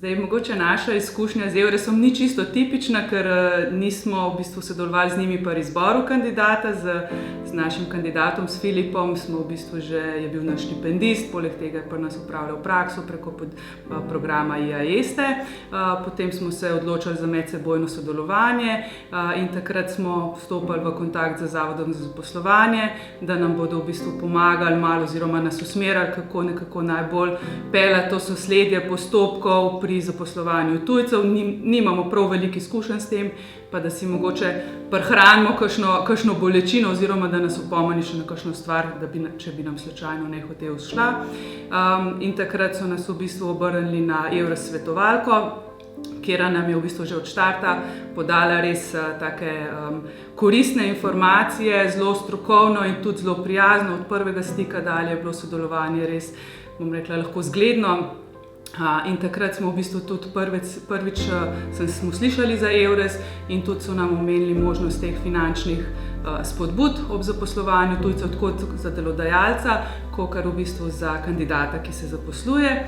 Zdaj, mogoče naša izkušnja z Euresom ni čisto tipična, ker nismo v bistvu sodelovali z njimi pri izboru kandidata. Z našim kandidatom, s Filipom, smo v bistvu je bil naš štipendist, poleg tega je pri nas opravljal prakso preko programa IAESTE. Potem smo se odločili za medsebojno sodelovanje in takrat smo vstopili v kontakt z Zavodom za zaposlovanje, da nam bodo v bistvu pomagali malo oziroma nas usmerjali, kako nekako najbolj peljati to sosledje postopkov pri zaposlovanju tujcev. Nimamo prav veliko izkušenj s tem, pa da si mogoče prihranimo kakšno bolečino oziroma da nas opomni še na kakšno stvar, če bi nam slučajno nehote ušla. In takrat so nas v bistvu obrnili na Eures svetovalko, kjer nam je v bistvu že od štarta podala res take koristne informacije, zelo strokovno in tudi zelo prijazno. Od prvega stika dalje je bilo sodelovanje res, bom rekla, lahko zgledno. In takrat smo v bistvu tudi prvič smo slišali za Eures in tudi so nam omenili možnost teh finančnih spodbud ob zaposlovanju tujcev, tako za delodajalca, kakor v bistvu za kandidata, ki se zaposluje.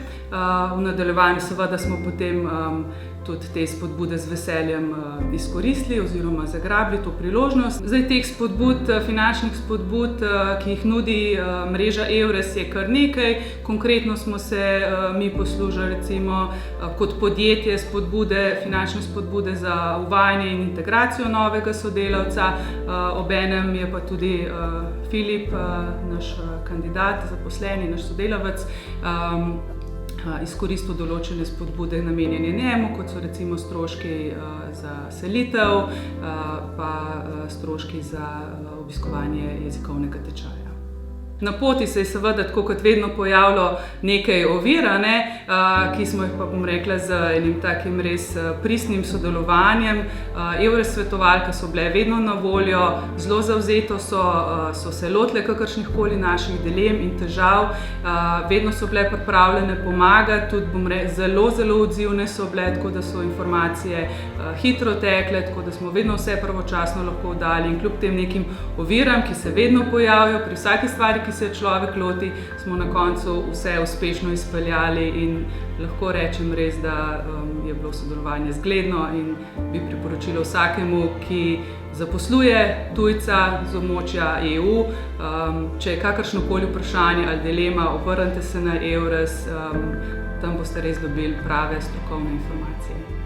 V nadaljevanju seveda smo potem tudi te spodbude z veseljem izkoristili oziroma zagrabili to priložnost. Zdaj, teh spodbud, finančnih spodbud, ki jih nudi mreža Eures, je kar nekaj. Konkretno smo se mi poslužili recimo kot podjetje finančne spodbude za uvajanje in integracijo novega sodelavca. Obenem je pa tudi Filip, naš kandidat, zaposleni, naš sodelavec, izkoristil določene spodbude namenjene njemu, kot so recimo stroški za selitev, pa stroški za obiskovanje jezikovnega tečaja. Na poti se je seveda, tako kot vedno, pojavilo nekaj ovir, ki smo jih pa, bom rekla, z enim takim res pristnim sodelovanjem. Eures svetovalke so bile vedno na voljo, zelo zavzeto so se lotile kakršnihkoli naših dilem in težav. Vedno so bile pripravljene pomagati, tudi, bom rekla, zelo odzivne so bile, tako da so informacije hitro tekle, tako da smo vedno vse pravočasno lahko dali. In kljub tem nekim oviram, ki se vedno pojavijo pri vsaki stvari, ki se človek loti, smo na koncu vse uspešno izpeljali in lahko rečem res, da je bilo sodelovanje zgledno in bi priporočila vsakemu, ki zaposluje tujca z območja EU. Če je kakršnokoli vprašanje ali dilema, obrnite se na Eures, tam boste res dobili prave strokovne informacije.